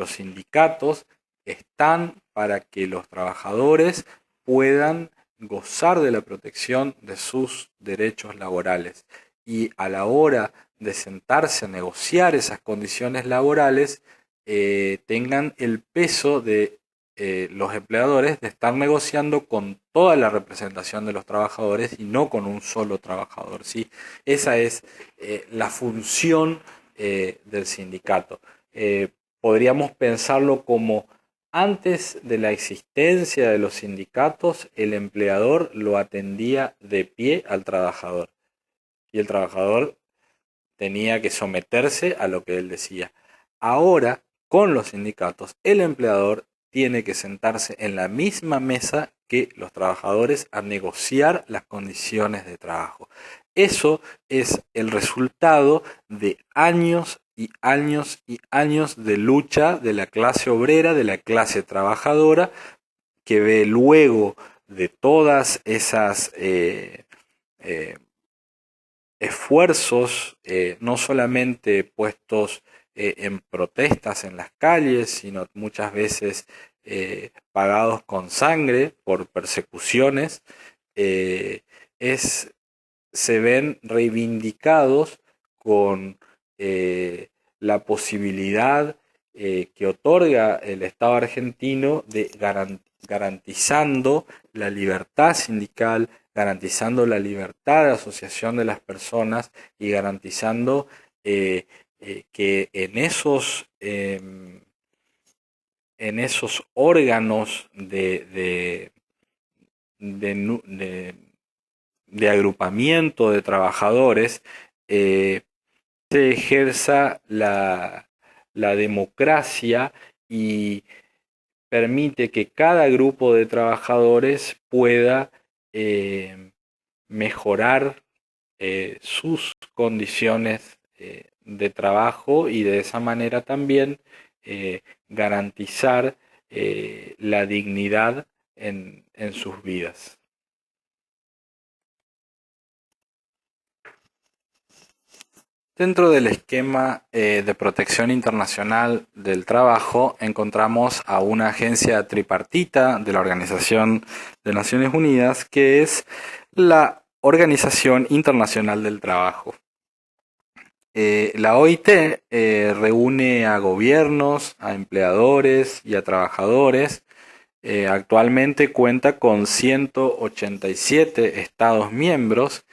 sindicatos están para que los trabajadores puedan gozar de la protección de sus derechos laborales. Y a la hora de sentarse a negociar esas condiciones laborales, tengan el peso de los empleadores de estar negociando con toda la representación de los trabajadores y no con un solo trabajador, ¿sí? Esa es la función del sindicato. Podríamos pensarlo como antes de la existencia de los sindicatos, el empleador lo atendía de pie al trabajador y el trabajador tenía que someterse a lo que él decía. Ahora, con los sindicatos, el empleador tiene que sentarse en la misma mesa que los trabajadores a negociar las condiciones de trabajo. Eso es el resultado de años y años de lucha de la clase obrera, de la clase trabajadora, que ve luego de todas esas esfuerzos, no solamente puestos en protestas en las calles, sino muchas veces pagados con sangre por persecuciones, eh, es, se ven reivindicados con la posibilidad que otorga el Estado argentino de garantizando la libertad sindical, garantizando la libertad de asociación de las personas y garantizando que en esos órganos de, de, de agrupamiento de trabajadores eh, se ejerza la democracia y permite que cada grupo de trabajadores pueda mejorar sus condiciones de trabajo y de esa manera también garantizar la dignidad en sus vidas. Dentro del esquema de protección internacional del trabajo encontramos a una agencia tripartita de la Organización de Naciones Unidas que es la Organización Internacional del Trabajo. La OIT reúne a gobiernos, a empleadores y a trabajadores. Actualmente cuenta con 187 estados miembros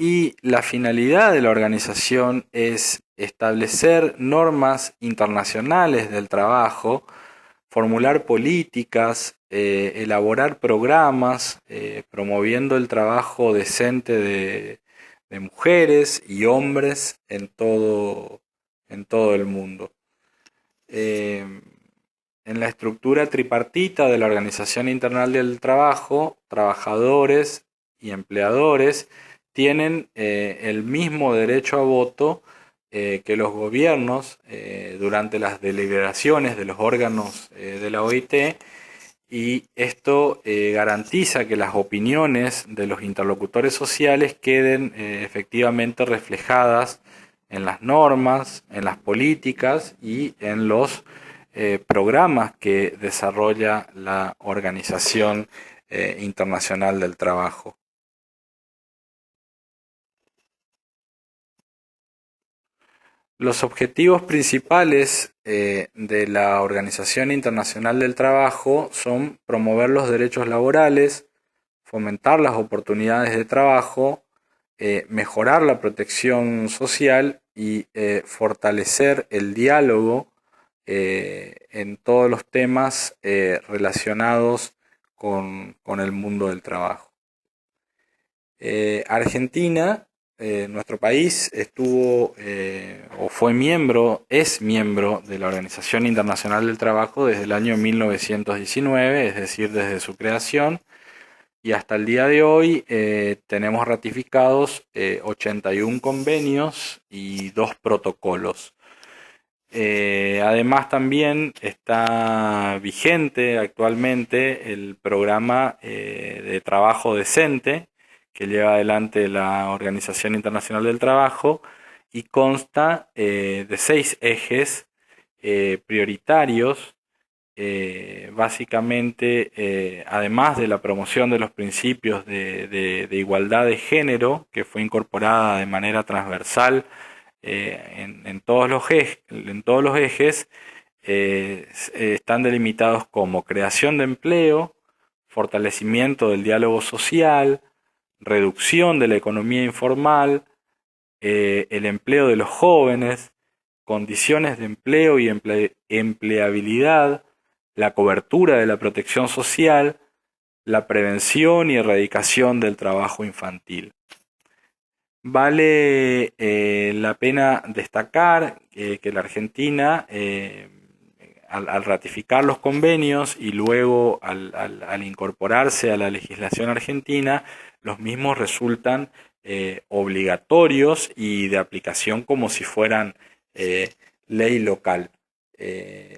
y la finalidad de la organización es establecer normas internacionales del trabajo, formular políticas, elaborar programas, promoviendo el trabajo decente de mujeres y hombres en todo el mundo. En la estructura tripartita de la Organización Internacional del Trabajo, trabajadores y empleadores tienen el mismo derecho a voto que los gobiernos durante las deliberaciones de los órganos de la OIT, y esto garantiza que las opiniones de los interlocutores sociales queden efectivamente reflejadas en las normas, en las políticas y en los programas que desarrolla la Organización Internacional del Trabajo. Los objetivos principales de la Organización Internacional del Trabajo son promover los derechos laborales, fomentar las oportunidades de trabajo, mejorar la protección social y fortalecer el diálogo en todos los temas relacionados con el mundo del trabajo. Argentina, nuestro país, estuvo o fue miembro, es miembro de la Organización Internacional del Trabajo desde el año 1919, es decir, desde su creación, y hasta el día de hoy tenemos ratificados 81 convenios y 2 protocolos. Además también está vigente actualmente el programa de trabajo decente que lleva adelante la Organización Internacional del Trabajo y consta de 6 ejes prioritarios. Básicamente, además de la promoción de los principios de igualdad de género, que fue incorporada de manera transversal en todos los ejes, están delimitados como creación de empleo, fortalecimiento del diálogo social, reducción de la economía informal, el empleo de los jóvenes, condiciones de empleo y empleabilidad, la cobertura de la protección social, la prevención y erradicación del trabajo infantil. Vale la pena destacar que la Argentina, al ratificar los convenios y luego al incorporarse a la legislación argentina, los mismos resultan obligatorios y de aplicación como si fueran ley local.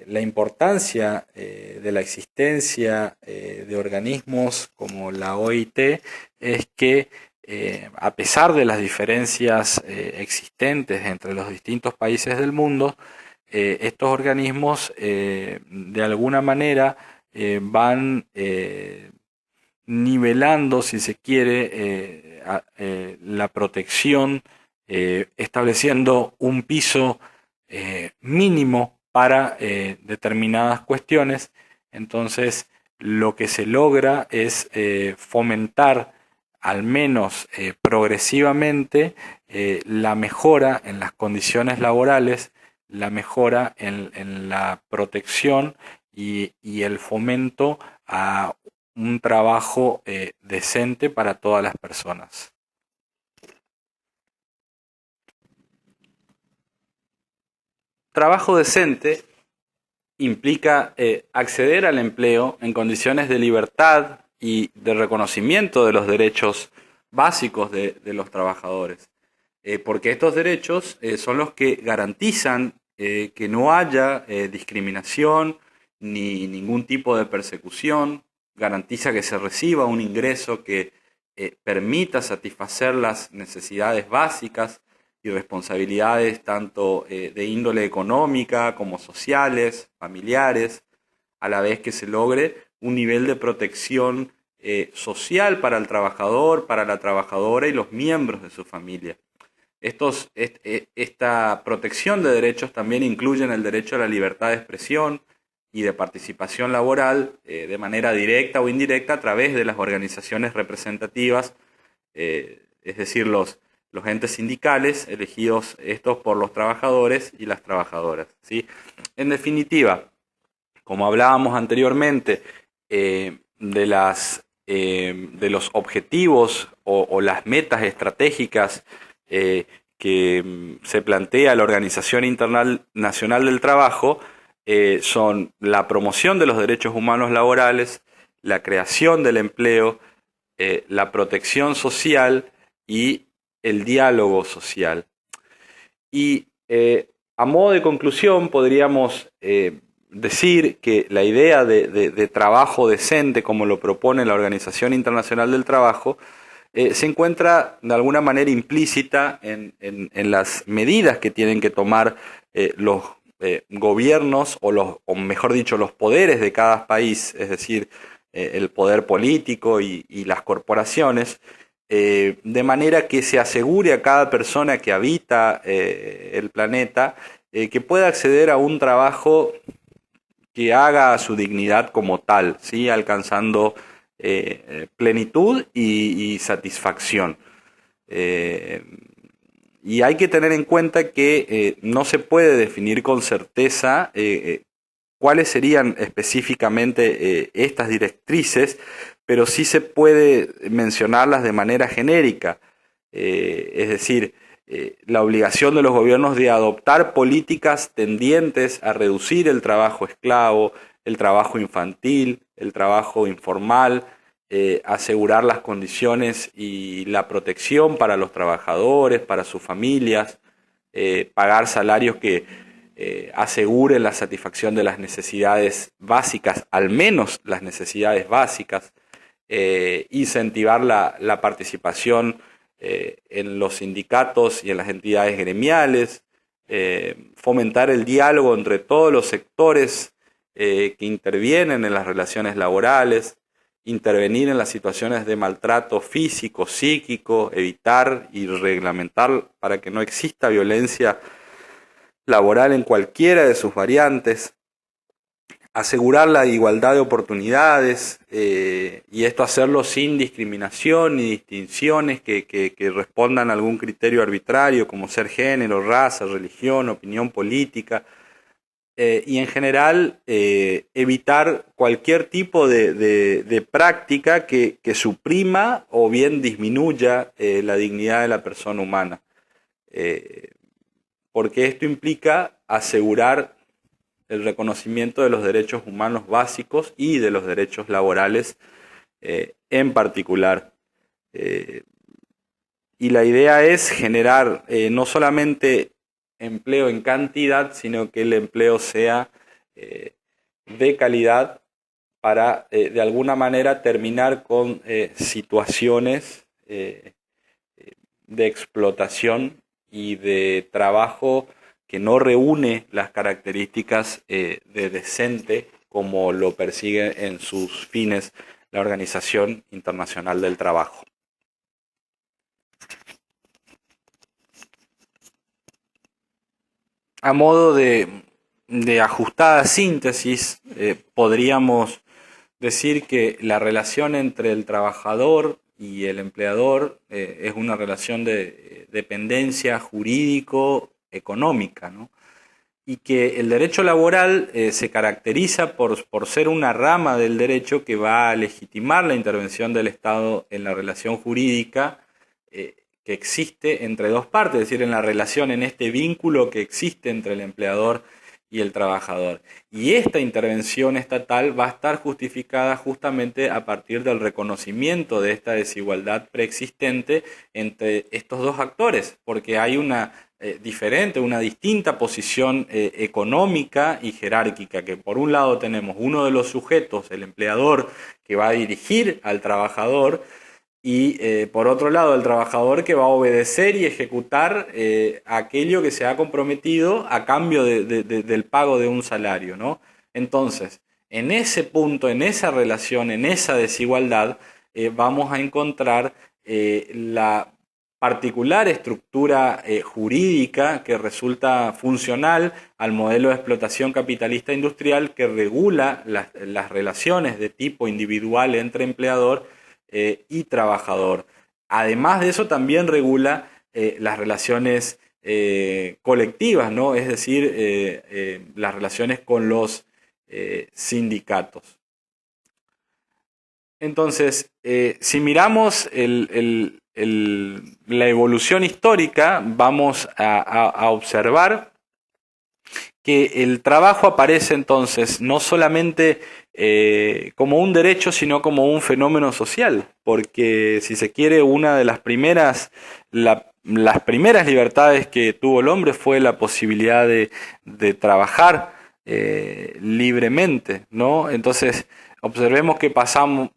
La importancia de la existencia de organismos como la OIT es que a pesar de las diferencias existentes entre los distintos países del mundo, estos organismos de alguna manera van nivelando, si se quiere, la protección, estableciendo un piso mínimo para determinadas cuestiones. Entonces, lo que se logra es fomentar, al menos progresivamente, la mejora en las condiciones laborales, la mejora en la protección y el fomento a un trabajo decente para todas las personas. Trabajo decente implica acceder al empleo en condiciones de libertad y de reconocimiento de los derechos básicos de los trabajadores. Porque estos derechos son los que garantizan que no haya discriminación ni ningún tipo de persecución, garantiza que se reciba un ingreso que permita satisfacer las necesidades básicas y responsabilidades tanto de índole económica como sociales, familiares, a la vez que se logre un nivel de protección social para el trabajador, para la trabajadora y los miembros de su familia. Esta protección de derechos también incluye el derecho a la libertad de expresión y de participación laboral de manera directa o indirecta a través de las organizaciones representativas, es decir, los entes sindicales elegidos estos por los trabajadores y las trabajadoras, ¿sí? En definitiva, como hablábamos anteriormente, de los objetivos o las metas estratégicas que se plantea la Organización Internacional del Trabajo, son la promoción de los derechos humanos laborales, la creación del empleo, la protección social y el diálogo social. Y a modo de conclusión podríamos decir que la idea de trabajo decente, como lo propone la Organización Internacional del Trabajo, se encuentra de alguna manera implícita en las medidas que tienen que tomar los gobiernos o mejor dicho, los poderes de cada país, es decir, el poder político y las corporaciones, de manera que se asegure a cada persona que habita el planeta que pueda acceder a un trabajo que haga su dignidad como tal, ¿sí? Alcanzando plenitud y satisfacción. Y hay que tener en cuenta que no se puede definir con certeza cuáles serían específicamente estas directrices, pero sí se puede mencionarlas de manera genérica. Es decir, la obligación de los gobiernos de adoptar políticas tendientes a reducir el trabajo esclavo, el trabajo infantil, el trabajo informal, asegurar las condiciones y la protección para los trabajadores, para sus familias, pagar salarios que aseguren la satisfacción de las necesidades básicas, al menos las necesidades básicas, incentivar la participación en los sindicatos y en las entidades gremiales, fomentar el diálogo entre todos los sectores que intervienen en las relaciones laborales, intervenir en las situaciones de maltrato físico, psíquico, evitar y reglamentar para que no exista violencia laboral en cualquiera de sus variantes, asegurar la igualdad de oportunidades y esto hacerlo sin discriminación ni distinciones que respondan a algún criterio arbitrario como ser género, raza, religión, opinión política y en general evitar cualquier tipo de práctica que suprima o bien disminuya la dignidad de la persona humana, porque esto implica asegurar el reconocimiento de los derechos humanos básicos y de los derechos laborales en particular. Y la idea es generar no solamente empleo en cantidad, sino que el empleo sea de calidad para de alguna manera terminar con situaciones de explotación y de trabajo que no reúne las características de decente como lo persigue en sus fines la Organización Internacional del Trabajo. A modo de ajustada síntesis, podríamos decir que la relación entre el trabajador y el empleador es una relación de dependencia jurídico-económica, ¿no? Y que el derecho laboral se caracteriza por ser una rama del derecho que va a legitimar la intervención del Estado en la relación jurídica que existe entre dos partes, es decir, en la relación, en este vínculo que existe entre el empleador y el trabajador. Y esta intervención estatal va a estar justificada justamente a partir del reconocimiento de esta desigualdad preexistente entre estos dos actores, porque hay una diferente, una distinta posición económica y jerárquica, que por un lado tenemos uno de los sujetos, el empleador, que va a dirigir al trabajador, y por otro lado el trabajador que va a obedecer y ejecutar aquello que se ha comprometido a cambio del pago de un salario, ¿no? Entonces, en ese punto, en esa relación, en esa desigualdad, vamos a encontrar la particular estructura jurídica que resulta funcional al modelo de explotación capitalista industrial que regula las relaciones de tipo individual entre empleador y trabajador. Además de eso, también regula las relaciones colectivas, ¿no? Es decir, las relaciones con los sindicatos. Entonces, si miramos la evolución histórica, vamos a observar que el trabajo aparece entonces no solamente como un derecho, sino como un fenómeno social, porque si se quiere, una de las las primeras libertades que tuvo el hombre fue la posibilidad de trabajar libremente, ¿no? Entonces, observemos que pasó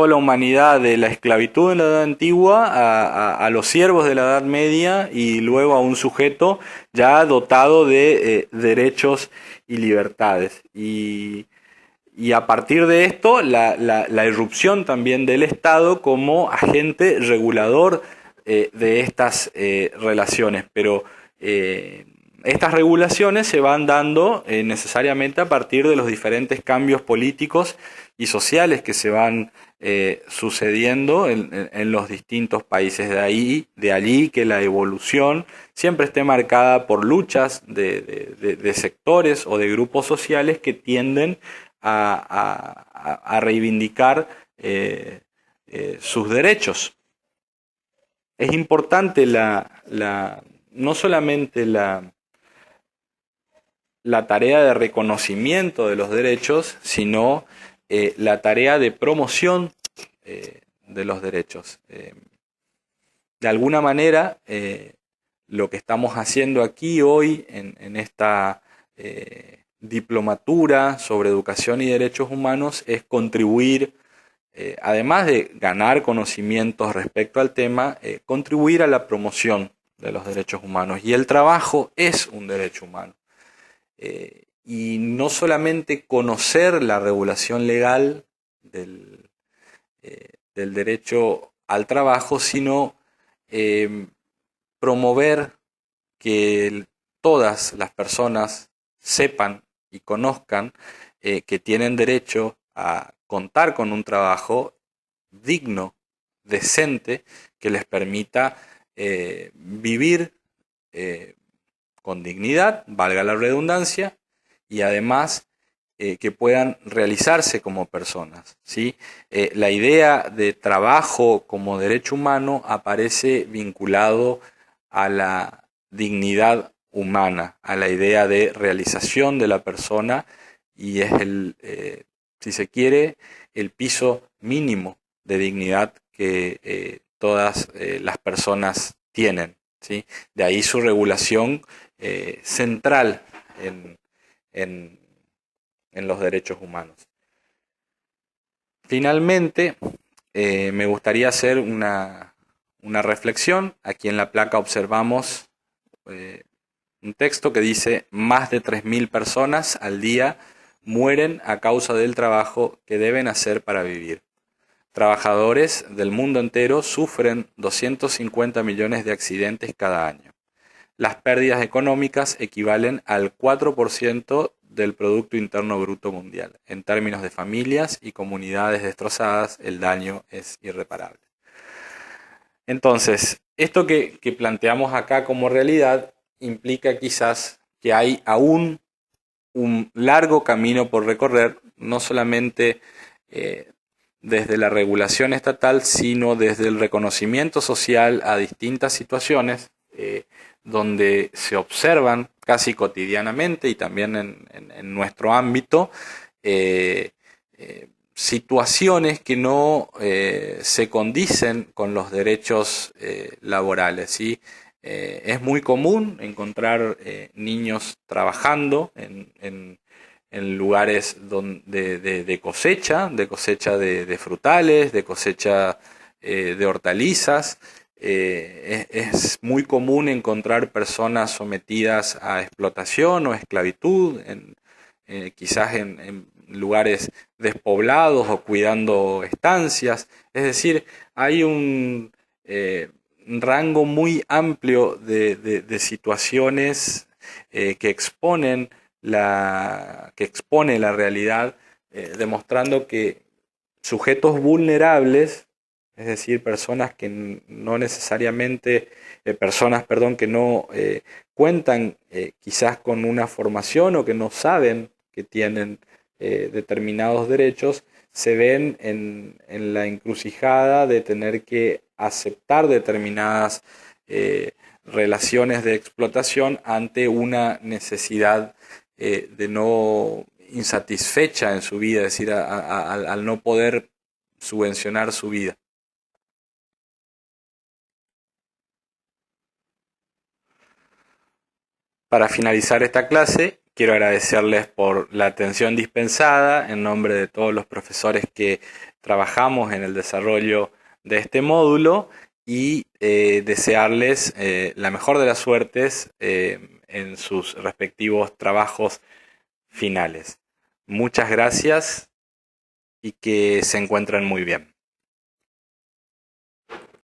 la humanidad de la esclavitud en la Edad Antigua a los siervos de la Edad Media y luego a un sujeto ya dotado de derechos y libertades. Y a partir de esto, la irrupción también del Estado como agente regulador de estas relaciones. Pero estas regulaciones se van dando necesariamente a partir de los diferentes cambios políticos y sociales que se van sucediendo en los distintos países. De allí que la evolución siempre esté marcada por luchas de sectores o de grupos sociales que tienden a reivindicar sus derechos. Es importante no solamente la tarea de reconocimiento de los derechos, sino la tarea de promoción de los derechos. De alguna manera, lo que estamos haciendo aquí hoy en esta diplomatura sobre educación y derechos humanos es contribuir, además de ganar conocimientos respecto al tema, contribuir a la promoción de los derechos humanos. Y el trabajo es un derecho humano. Y no solamente conocer la regulación legal del derecho al trabajo, sino promover que todas las personas sepan y conozcan que tienen derecho a contar con un trabajo digno, decente, que les permita vivir con dignidad, valga la redundancia, y además que puedan realizarse como personas, ¿sí? La idea de trabajo como derecho humano aparece vinculado a la dignidad humana, a la idea de realización de la persona, y es si se quiere, el piso mínimo de dignidad que todas las personas tienen, ¿sí? De ahí su regulación central en, en, en los derechos humanos. Finalmente, me gustaría hacer una reflexión. Aquí en la placa observamos un texto que dice: más de 3.000 personas al día mueren a causa del trabajo que deben hacer para vivir. Trabajadores del mundo entero sufren 250 millones de accidentes cada año. Las pérdidas económicas equivalen al 4% del Producto Interno Bruto Mundial. En términos de familias y comunidades destrozadas, el daño es irreparable. Entonces, esto que planteamos acá como realidad implica quizás que hay aún un largo camino por recorrer, no solamente desde la regulación estatal, sino desde el reconocimiento social a distintas situaciones donde se observan casi cotidianamente y también en nuestro ámbito situaciones que no se condicen con los derechos laborales, ¿sí? Es muy común encontrar niños trabajando en lugares de cosecha de frutales, de cosecha de hortalizas. Es muy común encontrar personas sometidas a explotación o esclavitud, quizás en lugares despoblados o cuidando estancias. Es decir, hay un rango muy amplio de situaciones que exponen que expone la realidad, demostrando que sujetos vulnerables, es decir, personas que no necesariamente, personas, perdón, que no cuentan quizás con una formación o que no saben que tienen determinados derechos, se ven en la encrucijada de tener que aceptar determinadas relaciones de explotación ante una necesidad de no insatisfecha en su vida, es decir, al no poder subvencionar su vida. Para finalizar esta clase, quiero agradecerles por la atención dispensada en nombre de todos los profesores que trabajamos en el desarrollo de este módulo y desearles la mejor de las suertes en sus respectivos trabajos finales. Muchas gracias y que se encuentren muy bien.